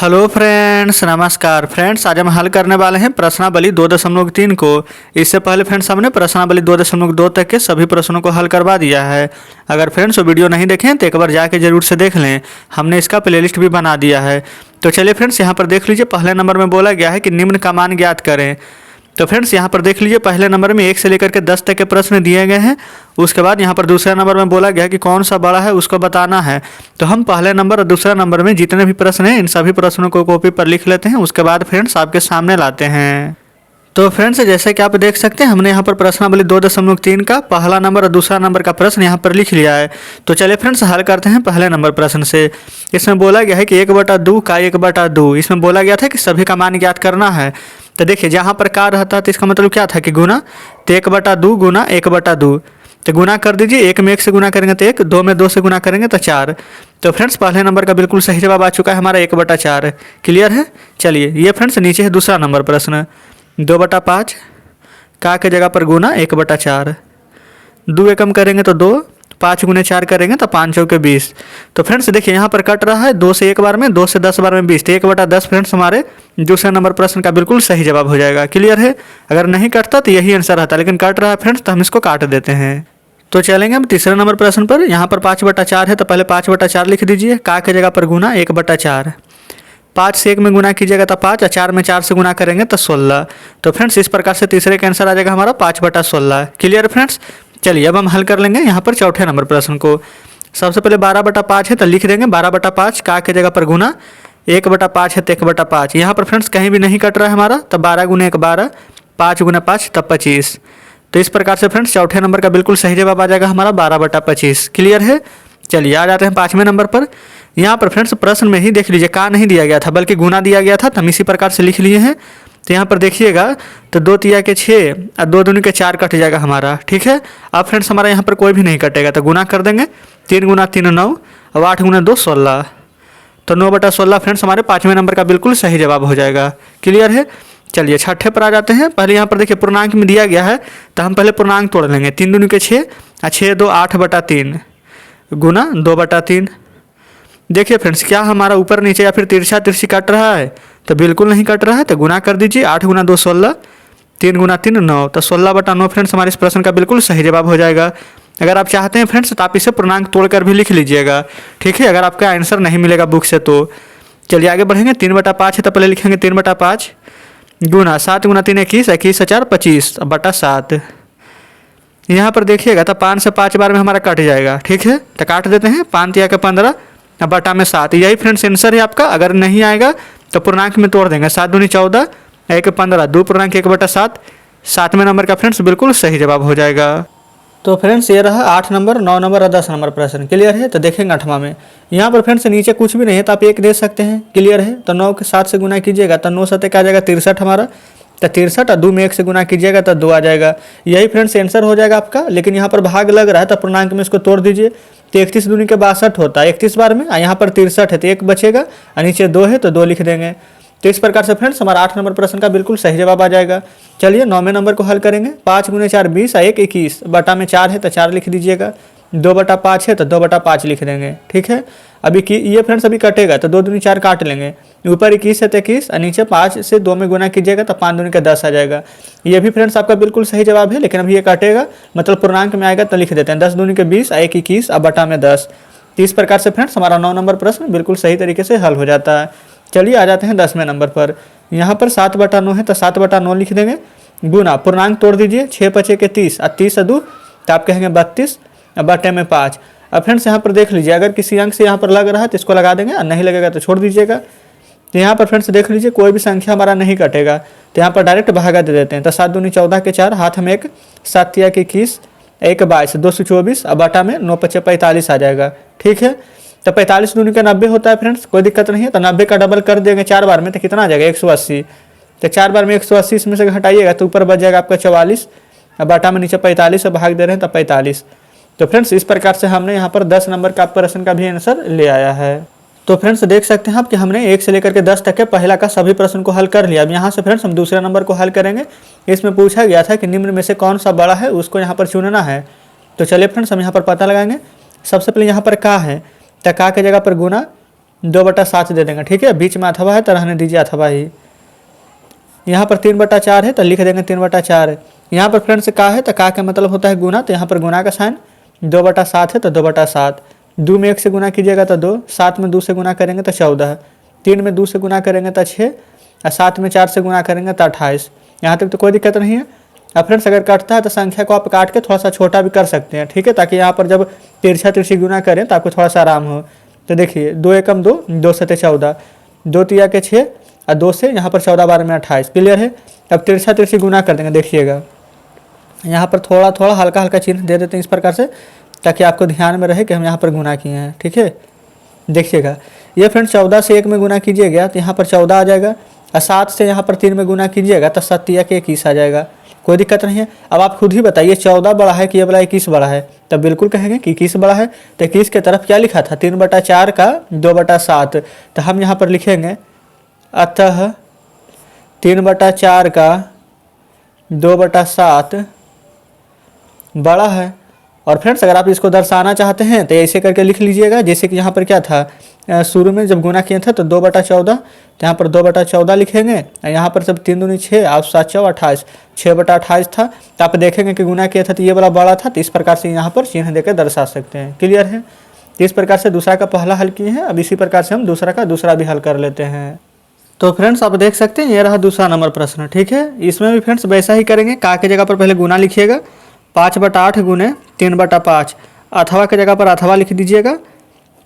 Hello friends, नमस्कार friends. आज हम हल करने वाले हैं प्रश्नावली 2.3 को। इससे पहले फ्रेंड्स हमने प्रश्नावली 2.2 तक के सभी प्रश्नों को हल करवा दिया है। अगर फ्रेंड्स वो वीडियो नहीं देखें तो एक बार जाके जरूर से देख लें, हमने इसका प्लेलिस्ट भी बना दिया है। तो चलिए फ्रेंड्स, यहाँ पर देख लीजिए, पहले नंबर में बोला गया है कि निम्न का मान ज्ञात करें। तो फ्रेंड्स यहाँ पर देख लीजिए, पहले नंबर में 1 से लेकर के 10 तक के प्रश्न दिए गए हैं। उसके बाद यहाँ पर दूसरे नंबर में बोला गया है कि कौन सा बड़ा है उसको बताना है। तो हम पहले नंबर और दूसरा नंबर में जितने भी प्रश्न हैं इन सभी प्रश्नों को कॉपी पर लिख लेते हैं। उसके बाद फ्रेंड्स आपके सामने लाते हैं। तो फ्रेंड्स जैसे कि आप देख सकते हैं, हमने यहाँ पर प्रश्नावली 2.3 का पहला नंबर और दूसरा नंबर का प्रश्न यहाँ पर लिख लिया है। तो चलिए फ्रेंड्स हल करते हैं पहले नंबर प्रश्न से। इसमें बोला गया है कि 1/2 का 1/2। इसमें बोला गया था कि सभी का मान ज्ञात करना है। तो देखिए, जहाँ पर का रहता है तो इसका मतलब क्या था कि गुना। तो 1/2 गुना 1/2, तो गुना कर दीजिए। 1 में 1 से गुना करेंगे तो 1, 2 में 2 से गुना करेंगे तो 4। तो फ्रेंड्स पहले नंबर का बिल्कुल सही जवाब आ चुका है हमारा 1/4। क्लियर है। चलिए ये फ्रेंड्स नीचे है दूसरा नंबर प्रश्न। 2/5 का के जगह पर गुना 1/4। 2 एकम करेंगे तो 2, 5 गुने 4 करेंगे तो 5 चौके 20। तो फ्रेंड्स देखिए, यहाँ पर कट रहा है 2 से 1 बार में, 2 से 10 बार में 20। तो 1/10 फ्रेंड्स हमारे दूसरे नंबर प्रश्न का बिल्कुल सही जवाब हो जाएगा। क्लियर है। अगर नहीं कटता तो यही आंसर आता, लेकिन कट रहा है फ्रेंड्स तो हम इसको काट देते हैं। तो चलेंगे हम तीसरे नंबर प्रश्न पर। यहाँ पर 5/4 है, तो पहले 5/4 लिख दीजिए। का के जगह पर गुना 1/4। 5 से 1 में गुना कीजिएगा तो 5, और 4 में 4 से गुना करेंगे तो 16। तो फ्रेंड्स इस प्रकार से तीसरे का आंसर आ जाएगा हमारा 5/16। Clear friends. चलिए अब हम हल कर लेंगे यहाँ पर चौथे नंबर प्रश्न को। सबसे पहले 12/5 है, तो लिख देंगे 12/5 का के जगह पर गुना 1/5 है तो 1/5। यहाँ पर फ्रेंड्स कहीं भी नहीं कट रहा है हमारा, तो 12 गुने 1 12, 5 गुना 5 तब 25। तो इस प्रकार से फ्रेंड्स चौथे नंबर का बिल्कुल सही जवाब आ जाएगा हमारा 12/25। क्लियर है। चलिए आ जाते हैं पाँचवें नंबर पर। यहाँ पर फ्रेंड्स प्रश्न में ही देख लीजिए, का नहीं दिया गया था बल्कि गुना दिया गया था, तो हम इसी प्रकार से लिख लिए हैं। तो यहाँ पर देखिएगा, तो 2 तिया के 6 और 2 दूनी के 4 कट जाएगा हमारा। ठीक है। अब फ्रेंड्स हमारा यहाँ पर कोई भी नहीं कटेगा, तो गुना कर देंगे। 3 गुना 3 9, और 8 गुना 2 16। तो 9/16 फ्रेंड्स हमारे पाँचवें नंबर का बिल्कुल सही जवाब हो जाएगा। क्लियर है। चलिए छठे पर आ जाते हैं। पहले यहाँ पर देखिए पूर्णांक में दिया गया है, तो हम पहले पूर्णांक तोड़ लेंगे। 3 दूनी के 6 और 6 2 8/3 गुना 2/3। देखिए फ्रेंड्स, क्या हमारा ऊपर नीचे या फिर तिरछा तिरछी कट रहा है? तो बिल्कुल नहीं कट रहा है, तो गुना कर दीजिए। 8 गुना 2 16, 3 गुना 3 9, तो 16/9 फ्रेंड्स हमारे इस प्रश्न का बिल्कुल सही जवाब हो जाएगा। अगर आप चाहते हैं फ्रेंड्स तो आप इसे पूर्णांक तोड़कर भी लिख लीजिएगा। ठीक है, अगर आपका आंसर नहीं मिलेगा बुक से तो। चलिए आगे बढ़ेंगे। 3/5 है, तो पहले लिखेंगे 3/5 गुना 7 गुना 3 21, 21 से 4 25 बटा 7। यहाँ पर देखिएगा, तो 5 से 5 बार में हमारा कट जाएगा। ठीक है, तो काट देते हैं। 5 तिया के 15 बटा में 7। यही फ्रेंड्स आंसर है आपका। अगर नहीं आएगा तो पूर्णांक में तोड़ देंगे। 7 दूनी 14, 1 15, 2 पूर्णांक 1/7। 7वें नंबर का फ्रेंड्स बिल्कुल सही जवाब हो जाएगा। तो फ्रेंड्स ये रहा 8 नंबर, 9 नंबर और 10 नंबर प्रश्न। क्लियर है। तो देखेंगे 8वां में। यहाँ पर फ्रेंड्स नीचे कुछ भी नहीं है, तो आप 1 दे सकते हैं। क्लियर है। तो 9 के 7 से गुना कीजिएगा, तो 9 7 आ जाएगा 63 हमारा। तो 63, और 2 में 1 से गुना कीजिएगा तो 2 आ जाएगा। यही फ्रेंड्स आंसर हो जाएगा आपका। लेकिन यहाँ पर भाग लग रहा है, तो पूर्णांक में इसको तोड़ दीजिए। तो 31 दूनी के 62 होता है 31 बार में, और यहाँ पर 63 है तो 1 बचेगा, और नीचे 2 है तो 2 लिख देंगे। तो इस प्रकार से फ्रेंड्स हमारा 8 नंबर प्रश्न का बिल्कुल सही जवाब आ जाएगा। चलिए 9वें नंबर को हल करेंगे। 5 गुने 4 20, और 1 21 बटा में 4 है तो 4 लिख दीजिएगा। 2/5 है तो 2/5 लिख देंगे। ठीक है। अभी ये फ्रेंड्स अभी कटेगा, तो 2 दूनी 4 काट लेंगे। ऊपर 21 है तो 21, और नीचे 5 से 2 में गुना कीजिएगा तो 5 दूनी का 10 आ जाएगा। ये भी फ्रेंड्स आपका बिल्कुल सही जवाब है, लेकिन अभी ये कटेगा, मतलब पूर्णांक में आएगा तो लिख देते हैं। 10 दूनी के 20, 1 21 और बटा में 10। तो इस प्रकार से फ्रेंड्स हमारा 9 नंबर प्रश्न बिल्कुल सही तरीके से हल हो जाता है। चलिए आ जाते हैं 10वें नंबर पर। यहाँ पर 7/9 है, तो 7/9 लिख देंगे। गुना पूर्णांक तोड़ दीजिए। 6 5 के 30, और 30 से 2 तो आप कहेंगे 32, बटे में 5। अब फ्रेंड्स यहाँ पर देख लीजिए, अगर किसी अंक से यहाँ पर लग रहा है तो इसको लगा देंगे, और नहीं लगेगा तो छोड़ दीजिएगा। तो यहाँ पर फ्रेंड्स देख लीजिए, कोई भी संख्या हमारा नहीं कटेगा, तो यहाँ पर डायरेक्ट भागा दे देते हैं। तो 7 दूनी 14 के 4, हाथ में 1, 7 तिया के 21, 1 22, 224, और बटा में 9 5 45 आ जाएगा। ठीक है। तो 45 दूनी का 90 होता है फ्रेंड्स, कोई दिक्कत नहीं है। तो 90 का डबल कर देंगे 4 बार में, तो कितना आ जाएगा 180। तो 4 बार में 180 इसमें से हटाइएगा तो ऊपर बच जाएगा आपका 44, और बटा में नीचे 45 से भाग दे रहे हैं तो 45। तो फ्रेंड्स इस प्रकार से हमने यहाँ पर 10 नंबर का प्रश्न का भी आंसर ले आया है। तो फ्रेंड्स देख सकते हैं आप कि हमने 1 से लेकर के 10 तक के पहला का सभी प्रश्न को हल कर लिया। अब यहाँ से फ्रेंड्स हम दूसरे नंबर को हल करेंगे। इसमें पूछा गया था कि निम्न में से कौन सा बड़ा है, उसको यहाँ पर चुनना है। तो चलिए फ्रेंड्स हम यहाँ पर पता लगाएंगे। सबसे पहले यहाँ पर का है, तो का की जगह पर गुना 2/7 दे देंगे। ठीक है, बीच में अथवा है तो रहने दीजिए अथवा ही। यहाँ पर 3/4 है तो लिख देंगे 3/4। यहाँ पर फ्रेंड्स का है तो का का मतलब होता है गुना, तो यहाँ पर गुना का साइन। 2/7 है तो 2/7। 2 में 1 से गुना कीजिएगा तो 2, 7 में 2 से गुना करेंगे तो 14, 3 में 2 से गुना करेंगे तो 6, और 7 में 4 से गुना करेंगे तो 28। यहाँ तक तो कोई दिक्कत नहीं है। अब फ्रेंड्स अगर कटता है तो संख्या को आप काट के थोड़ा सा छोटा भी कर सकते हैं। ठीक है, ताकि यहाँ पर जब तिरछा तिरछी गुना करें तो आपको थोड़ा सा आराम हो। तो देखिए 2 एकम 2, 2 सते 14, 2 तिया के 6, और 2 से यहाँ पर 14 12 में 28। क्लियर है। अब तिरछा तिरछी गुना कर देंगे। देखिएगा यहाँ पर थोड़ा थोड़ा हल्का हल्का चिन्ह दे देते हैं इस प्रकार से, ताकि आपको ध्यान में रहे कि हम यहाँ पर गुना किए हैं। ठीक है, देखिएगा ये फ्रेंड्स 14 से 1 में गुना कीजिएगा तो यहाँ पर 14 आ जाएगा, और 7 से यहाँ पर 3 में गुना कीजिएगा तो 7 तिया के 21 आ जाएगा। कोई दिक्कत नहीं है। अब आप खुद ही बताइए 14 बड़ा है कि ये वाला 21 बड़ा है, तब बिल्कुल कहेंगे कि 21 बड़ा है। तो 21 के तरफ क्या लिखा था, 3/4 का 2/7, तो हम यहाँ पर लिखेंगे अतः 3/4 का 2/7 बड़ा है। और फ्रेंड्स अगर आप इसको दर्शाना चाहते हैं तो ऐसे करके लिख लीजिएगा, जैसे कि यहाँ पर क्या था, शुरू में जब गुना किए थे तो 2/14, तो यहाँ पर 2/14 लिखेंगे। यहाँ पर जब 3 दूनी 6 और 7 चौ 28, 6/28 था। तो आप देखेंगे कि गुना किया था तो ये वाला बड़ा था, तो इस प्रकार से यहाँ पर चिन्ह देकर दर्शा सकते हैं। क्लियर है। तो इस प्रकार से दूसरा का पहला हल किए हैं। अब इसी प्रकार से हम दूसरा का दूसरा भी हल कर लेते हैं। तो फ्रेंड्स आप देख सकते हैं ये रहा दूसरा नंबर प्रश्न। ठीक है, इसमें भी फ्रेंड्स वैसा ही करेंगे। का के जगह पर पहले गुना लिखिएगा, 5/8 गुने 3/5, अथवा के जगह पर अथवा लिख दीजिएगा।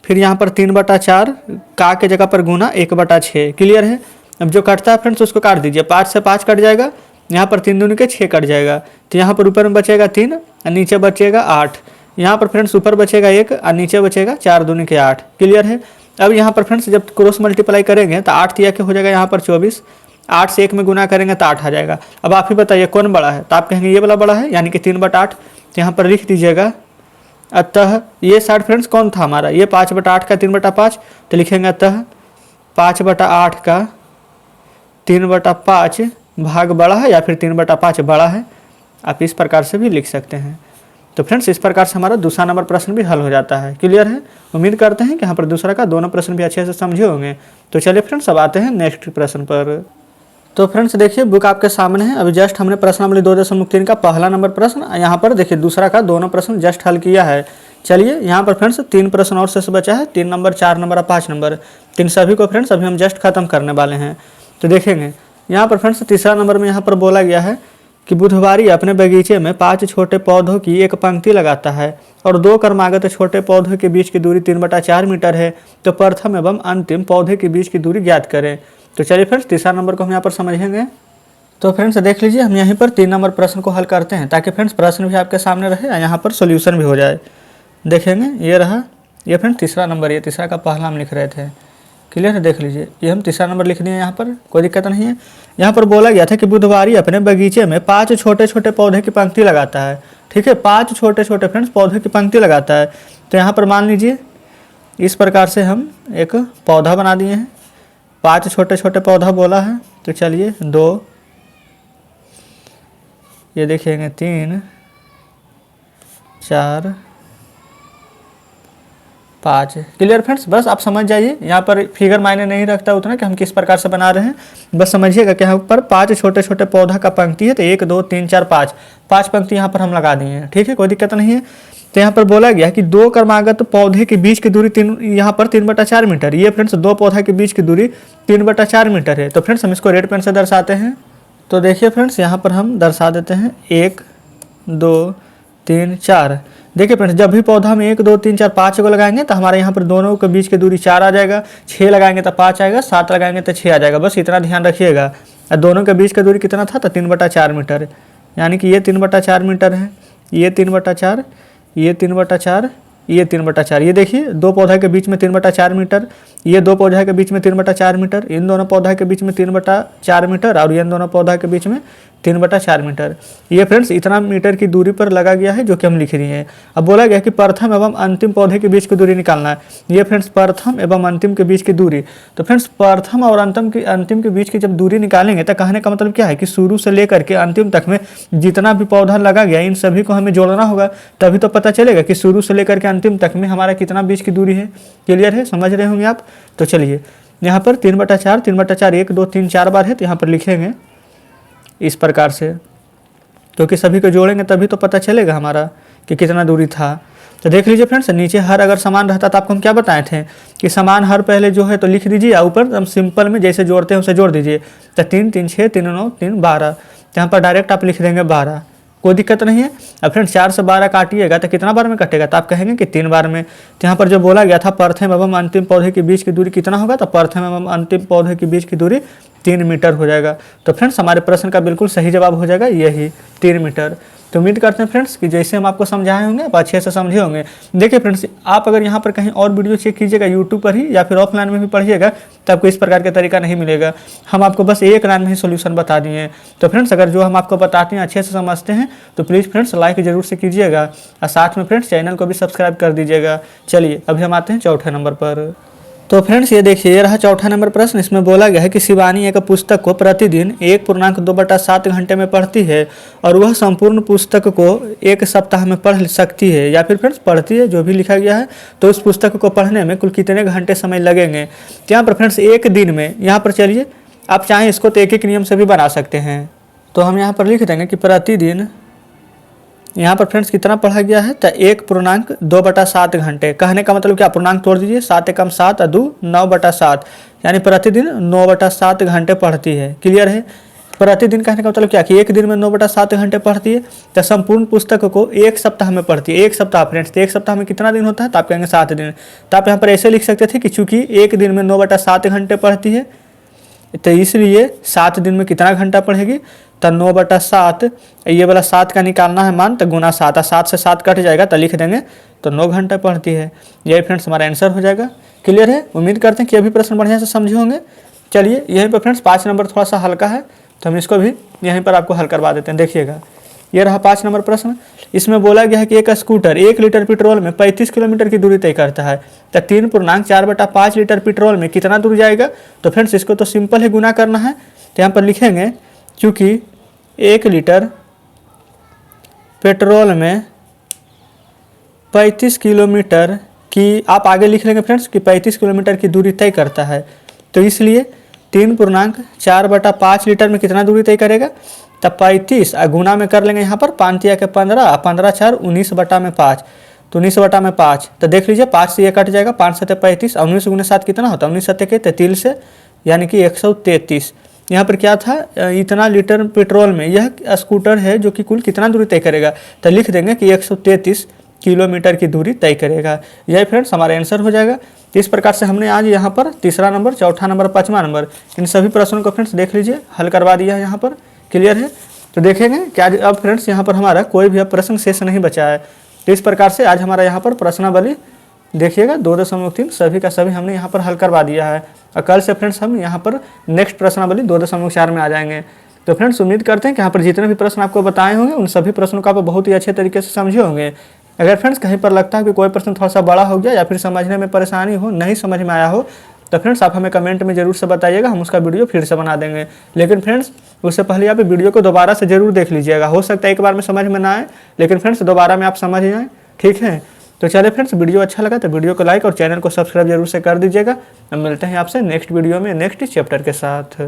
फिर यहाँ पर 3/4, का के जगह पर गुना 1/6। क्लियर है। अब जो कटता है फ्रेंड्स उसको काट दीजिए। 5 से 5 कट जाएगा, यहाँ पर 3 दूनी के 6 कट जाएगा, तो यहाँ पर ऊपर में बचेगा 3 और नीचे बचेगा 8। यहाँ पर फ्रेंड्स ऊपर बचेगा 1 और नीचे बचेगा 4 दूनी के 8। क्लियर है। अब यहाँ पर फ्रेंड्स जब क्रॉस मल्टीप्लाई करेंगे तो 8 तिया के हो जाएगा यहाँ पर 24, 8 से 1 में गुना करेंगे तो 8 आ जाएगा। अब आप ही बताइए कौन बड़ा है, तो आप कहेंगे ये वाला बड़ा है, यानी कि 3/8। तो यहाँ पर लिख दीजिएगा अतः ये साइड फ्रेंड्स कौन था हमारा, ये 5/8 का 3/5, तो लिखेंगे अतः 5/8 का 3/5 भाग बड़ा है, या फिर 3/5 बड़ा है। आप इस प्रकार से भी लिख सकते हैं। तो फ्रेंड्स इस प्रकार से हमारा दूसरा नंबर प्रश्न भी हल हो जाता है। क्लियर है। उम्मीद करते हैं कि यहाँ पर दूसरा का दोनों प्रश्न भी अच्छे से समझे होंगे। तो चलिए फ्रेंड्स अब आते हैं नेक्स्ट प्रश्न पर। तो फ्रेंड्स देखिए बुक आपके सामने है। अभी जस्ट हमने प्रश्नावली 2.3 का पहला नंबर प्रश्न, यहाँ पर देखिए दूसरा का दोनों प्रश्न जस्ट हल किया है। चलिए यहाँ पर फ्रेंड्स 3 प्रश्न और शेष बचा है, 3 नंबर 4 नंबर और 5 नंबर। इन सभी को फ्रेंड्स अभी हम जस्ट खत्म करने वाले हैं। तो देखेंगे यहाँ पर फ्रेंड्स तीसरा नंबर में यहाँ पर बोला गया है कि बुधवारी अपने बगीचे में 5 छोटे पौधों की एक पंक्ति लगाता है और 2 क्रमागत छोटे पौधों के बीच की दूरी 3/4 मीटर है। तो प्रथम एवं अंतिम पौधे के बीच की दूरी ज्ञात करें। तो चलिए फ्रेंड्स तीसरा नंबर को हम यहाँ पर समझेंगे। तो फ्रेंड्स देख लीजिए हम यहीं पर 3 नंबर प्रश्न को हल करते हैं, ताकि फ्रेंड्स प्रश्न भी आपके सामने रहे और यहाँ पर सोल्यूशन भी हो जाए। देखेंगे ये रहा, ये फ्रेंड्स तीसरा नंबर, ये तीसरा का पहला हम लिख रहे थे। क्लियर है। देख लीजिए ये हम तीसरा नंबर लिख दिए, यहाँ पर कोई दिक्कत नहीं है। यहाँ पर बोला गया था कि बुधवारी अपने बगीचे में 5 छोटे छोटे पौधे की पंक्ति लगाता है। ठीक है, 5 छोटे छोटे फ्रेंड्स पौधे की पंक्ति लगाता है। तो यहाँ पर मान लीजिए इस प्रकार से हम एक पौधा बना दिए हैं। 5 छोटे छोटे पौधा बोला है, तो चलिए 2, ये देखेंगे 3, 4, 5। Clear friends. बस आप समझ जाइए, यहाँ पर फिगर मायने नहीं रखता उतना कि हम किस प्रकार से बना रहे हैं। बस समझिएगा कि यहाँ पर 5 छोटे छोटे पौधा का पंक्ति है, तो 1 2 3 4 5 पंक्ति यहाँ पर हम लगा दिए हैं। ठीक है, कोई दिक्कत नहीं है। तो यहाँ पर बोला गया कि 2 क्रमागत पौधे के बीच की दूरी यहाँ पर 3/4 मीटर। ये फ्रेंड्स 2 पौधा के बीच की दूरी 3/4 मीटर है। तो फ्रेंड्स हम इसको रेड पेन से दर्शाते हैं। तो देखिए फ्रेंड्स यहाँ पर हम दर्शा देते हैं 1 2 3 4। देखिए फ्रेंड्स जब भी पौधा हम 1 2 3 4 5 को लगाएंगे तो हमारे यहाँ पर दोनों के बीच की दूरी 4 आ जाएगा। 6 लगाएंगे तो 5 आएगा, 7 लगाएंगे तो 6 आ जाएगा। बस इतना ध्यान रखिएगा। और दोनों के बीच का दूरी कितना था, तो 3/4 मीटर, यानी कि ये 3/4 मीटर है, ये 3/4, ये 3/4, ये 3/4। ये देखिए 2 पौधा के बीच में 3/4 मीटर, ये 2 पौधा के बीच में 3/4 मीटर, इन दोनों पौधा के बीच में 3/4 मीटर, और इन दोनों पौधा के बीच में 3/4 मीटर। ये फ्रेंड्स इतना मीटर की दूरी पर लगा गया है जो कि हम लिख रही हैं। अब बोला गया कि प्रथम एवं अंतिम पौधे के बीच की दूरी निकालना है। ये फ्रेंड्स प्रथम एवं अंतिम के बीच की दूरी, तो फ्रेंड्स प्रथम और अंतिम के बीच की जब दूरी निकालेंगे तो कहने का मतलब क्या है कि शुरू से लेकर के अंतिम तक में जितना भी पौधा लगा गया इन सभी को हमें जोड़ना होगा, तभी तो पता चलेगा कि शुरू से लेकर के अंतिम तक में हमारा कितना बीच की दूरी है। क्लियर है, समझ रहे होंगे आप। तो चलिए यहाँ पर 3/4 1 2 3 4 बार है, तो यहाँ पर लिखेंगे इस प्रकार से, क्योंकि सभी को जोड़ेंगे तभी तो पता चलेगा हमारा कि कितना दूरी था। तो देख लीजिए फ्रेंड्स, नीचे हर अगर समान रहता तो आपको हम क्या बताए थे कि समान हर पहले जो है तो लिख दीजिए, या ऊपर हम सिंपल में जैसे जोड़ते हैं उसे जोड़ दीजिए। तो 3 3 6 3 9 3 12, तो यहाँ पर डायरेक्ट आप लिख देंगे 12, कोई दिक्कत नहीं है। अब फ्रेंड्स 4 से 12 काटिएगा तो कितना बार में कटेगा, तो आप कहेंगे कि 3 बार में। तो यहाँ पर जो बोला गया था प्रथम एवं अंतिम पौधे के बीच की दूरी कितना होगा, तो प्रथम एवं अंतिम पौधे के बीच की दूरी 3 मीटर हो जाएगा। तो फ्रेंड्स हमारे प्रश्न का बिल्कुल सही जवाब हो जाएगा यही 3 मीटर। तो उम्मीद करते हैं फ्रेंड्स कि जैसे हम आपको समझाए होंगे आप अच्छे से समझे होंगे। देखिए फ्रेंड्स, आप अगर यहाँ पर कहीं और वीडियो चेक कीजिएगा यूट्यूब पर ही या फिर ऑफलाइन में भी पढ़िएगा तो आपको इस प्रकार का तरीका नहीं मिलेगा। हम आपको बस एक लाइन में ही सोल्यूशन बता दिए। तो फ्रेंड्स अगर जो हम आपको बताते हैं अच्छे से समझते हैं तो प्लीज़ फ्रेंड्स लाइक जरूर से कीजिएगा और साथ में फ्रेंड्स चैनल को भी सब्सक्राइब कर दीजिएगा। चलिए अभी हम आते हैं चौथे नंबर पर। तो फ्रेंड्स ये देखिए, ये रहा चौथा नंबर प्रश्न। इसमें बोला गया है कि शिवानी एक पुस्तक को प्रतिदिन 1.2/7 घंटे में पढ़ती है और वह संपूर्ण पुस्तक को 1 सप्ताह में पढ़ सकती है, या फिर फ्रेंड्स पढ़ती है, जो भी लिखा गया है। तो उस पुस्तक को पढ़ने में कुल कितने घंटे समय लगेंगे। तो यहाँ पर फ्रेंड्स एक दिन में, यहाँ पर चलिए आप चाहें इसको तो एक नियम से भी बना सकते हैं। तो हम यहाँ पर लिख देंगे कि प्रतिदिन, यहाँ पर फ्रेंड्स कितना पढ़ा गया है, तो 1.2/7 घंटे। कहने का मतलब क्या, पूर्णांक तोड़ दीजिए, 7 एकम 7 और 2 9/7, यानी प्रतिदिन 9/7 घंटे पढ़ती है। क्लियर है। प्रतिदिन कहने का मतलब क्या कि एक दिन में 9/7 घंटे पढ़ती है। तो संपूर्ण पुस्तक को 1 सप्ताह में पढ़ती है। 1 सप्ताह फ्रेंड्स, तो 1 सप्ताह में कितना दिन होता है, तो आप कहेंगे 7 दिन। तो आप यहाँ पर ऐसे लिख सकते थे कि चूंकि एक दिन में 9/7 घंटे पढ़ती है तो इसलिए 7 दिन में कितना घंटा पढ़ेगी, तो 9/7, ये वाला 7 का निकालना है मान, तो गुना 7, 7 से 7 कट जाएगा तो लिख देंगे तो 9 घंटा पढ़ती है। यही फ्रेंड्स हमारा आंसर हो जाएगा। क्लियर है। उम्मीद करते हैं कि अभी प्रश्न बढ़िया से समझे होंगे। चलिए यहीं पर फ्रेंड्स 5 नंबर थोड़ा सा हल्का है तो हम इसको भी यहीं पर आपको हल करवा देते हैं। देखिएगा, ये रहा 5 नंबर प्रश्न। इसमें बोला गया है कि एक स्कूटर 1 लीटर पेट्रोल में 35 किलोमीटर की दूरी तय करता है, तो 3.4/5 लीटर पेट्रोल में कितना दूर जाएगा। तो फ्रेंड्स इसको तो सिंपल ही गुना करना है। तो यहाँ पर लिखेंगे क्योंकि 1 लीटर पेट्रोल में 35 किलोमीटर की, आप आगे लिख लेंगे फ्रेंड्स कि 35 किलोमीटर की दूरी तय करता है, तो इसलिए 3.4/5 लीटर में कितना दूरी तय करेगा, तब 35 गुना में कर लेंगे यहाँ पर 5 तिया के 15, 15 4 19/5, तो 19/5। तो देख लीजिए 5 से ये कट जाएगा, 5 7 35 और 19 गुना 7 कितना होता है, 19 7 के 33, यानी कि 133। यहाँ पर क्या था, इतना लीटर पेट्रोल में यह स्कूटर है जो कि कुल कितना दूरी तय करेगा, तो लिख देंगे कि 133 किलोमीटर की दूरी तय करेगा। यही फ्रेंड्स हमारा आंसर हो जाएगा। तो इस प्रकार से हमने आज यहाँ पर तीसरा नंबर, चौथा नंबर, 5वां नंबर, इन सभी प्रश्नों को फ्रेंड्स देख लीजिए हल करवा दिया है यहाँ पर। क्लियर है। तो देखेंगे कि आज अब फ्रेंड्स यहाँ पर हमारा कोई भी अब प्रश्न शेष नहीं बचा है। तो इस प्रकार से आज हमारा यहाँ पर प्रश्नावली देखिएगा 2.3 सभी का सभी हमने यहाँ पर हल करवा दिया है। और कल से फ्रेंड्स हम यहाँ पर नेक्स्ट प्रश्नावली 2.4 में आ जाएंगे। तो फ्रेंड्स उम्मीद करते हैं कि यहाँ पर जितने भी प्रश्न आपको बताए होंगे उन सभी प्रश्नों को आप बहुत ही अच्छे तरीके से समझे होंगे। अगर फ्रेंड्स कहीं पर लगता है कि कोई प्रश्न थोड़ा सा बड़ा हो गया या फिर समझने में परेशानी हो, नहीं समझ में आया हो, तो फ्रेंड्स आप हमें कमेंट में जरूर से बताइएगा, हम उसका वीडियो फिर से बना देंगे। लेकिन फ्रेंड्स उससे पहले आप वीडियो को दोबारा से जरूर देख लीजिएगा। हो सकता है एक बार में समझ में ना आए, लेकिन फ्रेंड्स दोबारा में आप समझ जाएँ। ठीक है। तो चलिए फ्रेंड्स, वीडियो अच्छा लगा तो वीडियो को लाइक और चैनल को सब्सक्राइब जरूर से कर दीजिएगा। हम मिलते हैं आपसे नेक्स्ट वीडियो में नेक्स्ट चैप्टर के साथ।